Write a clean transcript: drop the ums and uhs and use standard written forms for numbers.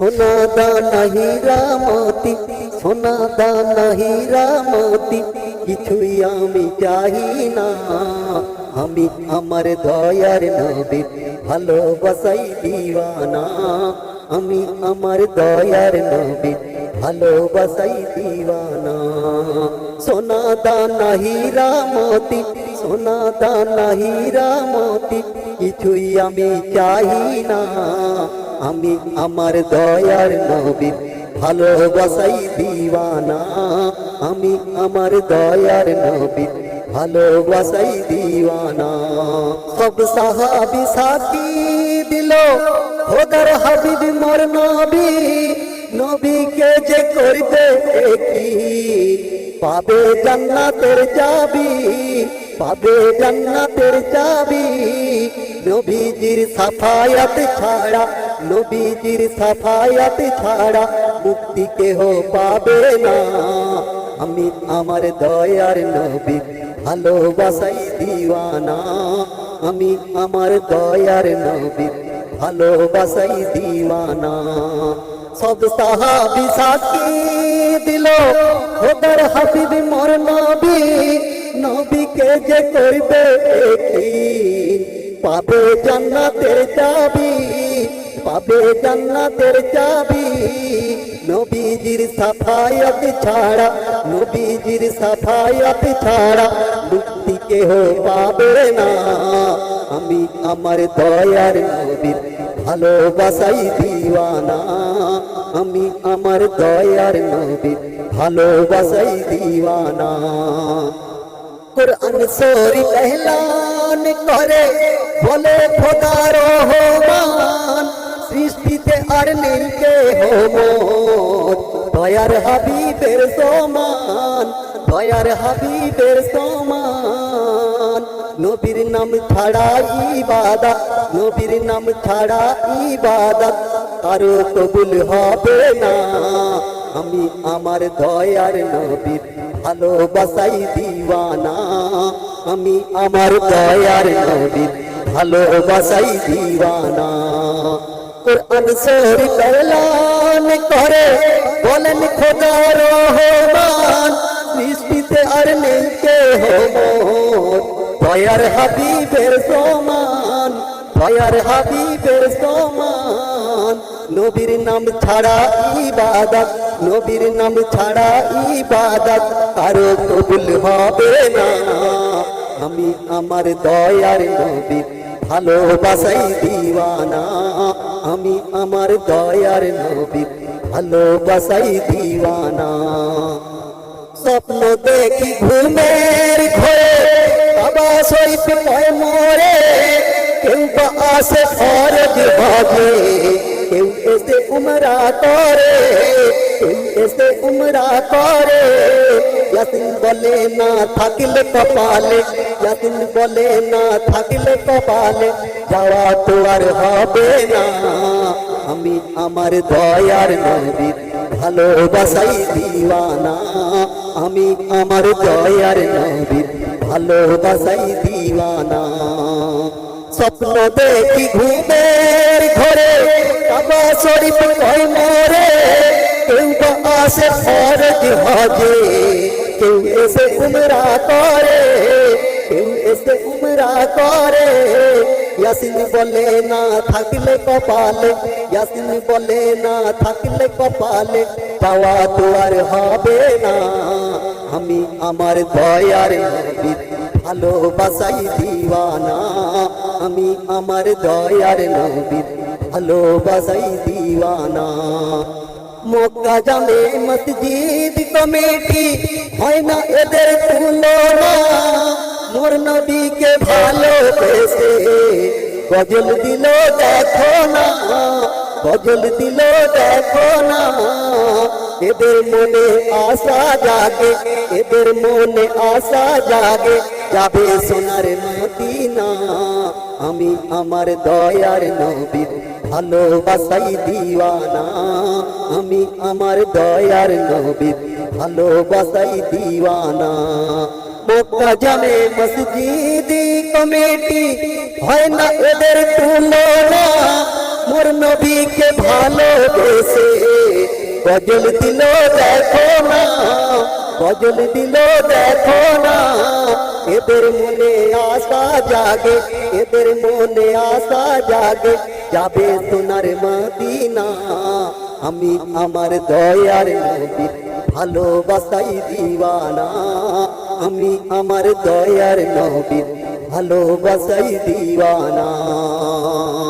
সোনা দানা হীরা মতি, সোনা দানা হীরা মতি, কিছুই আমি চাহি না। আমি আমার দয়ার নবীর ভালোবাসাই দিওয়ানা। আমি আমার দয়ার নবীর ভালোবাসাই দিওয়ানা। সোনা দানা হীরা মতি, সোনা দানা হীরা মতি, কিছুই আমি চাহি না। আমি আমার দয়ার নবীর ভালোবাসাই দিওয়ানা। আমি আমার দয়ার নবীর ভালোবাসাই দিওয়ানা। সব সাহাবী সাথী দিল খোদার হাবিব মোর নবী। নবীকে যে করবে কি পাবে জান্নাতের চাবি, পাবে জান্নাতের চাবি। নবীজির সাফায়াত ছাড়া, নবীজির সাফায়াত ছাড়া মুক্তি কেহ পাবে না। আমি আমার দয়ার নবীর ভালোবাসাই দিওয়ানা। আমি আমার দয়ার নবীর ভালোবাসাই দিওয়ানা। সব সাহাবী সাথী দিল খোদার হাবিব মোর নবী। নবীকে যে করবে কি পাবে জান্নাতের চাবি, পাবে জান্নাতের চাবি। নবীজির সাফায়াত ছাড়া, নবীজির সাফায়াত ছাড়া মুক্তি কেহ পাবে না। আমি আমার দয়ার নবীর ভালোবাসাই দিওয়ানা। আমি আমার দয়ার নবীর ভালোবাসাই দিওয়ানা। কুরআন শরীফ এলান করে বলে খোদা রহমান, সৃষ্টিতে আর নেই কেহ মোর দয়ার হাবিবের সমান, দয়ার হাবিবের সমান। নবীর নাম ছাড়া ইবাদত, নবীর নাম ছাড়া ইবাদত কারো কবুল হবে না। আমি আমার দয়ার নবীর ভালোবাসাই দিওয়ানা। আমি আমার দয়ার নবীর ভালোবাসাই দিওয়ানা। কুরআন শরীফ এলান করে বলেন খোদা রহমান, সৃষ্টিতে আর নেই কেহ মোর দয়ার হাবিবের সমান, দয়ার হাবিবের সমান। নবীর নাম ছাড়া ইবাদত, নবীর নাম ছাড়া ইবাদত কারো কবুল হবে না। আমি আমার দয়ার নবীর ভালোবাসাই দিওয়ানা। আমি আমার দয়ার নবীর ভালোবাসাই দিওয়ানা। স্বপ্ন দেখি ঘুমের ঘরে কাবা শরীফ কয় মোরে। কেউ বা আসে ফরজ হজে, কেউ এসে উমরা করে, কেউ এসে উমরা করে। ইয়াসিন বলে না থাকলে কপালে, ইয়াসিন বলে না থাকলে কপালে যাওয়া তো আর হবে না। আমি আমার দয়ার নবীর ভালোবাসাই দিওয়ানা। আমি আমার দয়ার নবীর ভালোবাসাই দিওয়ানা। স্বপ্ন দেখি ঘুমের ঘরে কাবা শরীফ কয় মোরে। কেউ বা আসে ফরজ হজে, কেউ এসে উমরা করে, কেউ এসে উমরা করে। ইয়াসিন বলে না থাকলে কপালে, ইয়াসিন বলে না থাকলে কপালে পাওয়া তো আর হবে না। আমি আমার দয়ার নবীর ভালোবাসাই দিওয়ানা। আমি আমার দয়ার নবীর ভালোবাসাই দিওয়ানা। মক্কা জামে মসজিদ কমিটি হয় না এদের তুলনা। মোর নবীকে ভালোবেসে গজল দিল দেখো না, গজল দিল দেখো না। এদের মনে আশা জাগে, এদের মনে আশা জাগে যাবে সোনার মদিনা। আমি আমার দয়ার নবীর ভালোবাসাই দিওয়ানা। আমি আমার দয়ার নবীর ভালোবাসাই দিওয়ানা। মক্কা জামে মসজিদ কমিটি হয় না এদের তুলনা। মোর নবীকে ভালোবেসে গজল দিল দেখো না, গজল দিল দেখো না, এদের মনে আশা জাগে, এদের মনে আশা জাগে, যাবে সোনার মদিনা। আমি আমার দয়ার নবীর ভালোবাসাই দিওয়ানা, আমি আমার দয়ার নবীর ভালোবাসাই দিওয়ানা।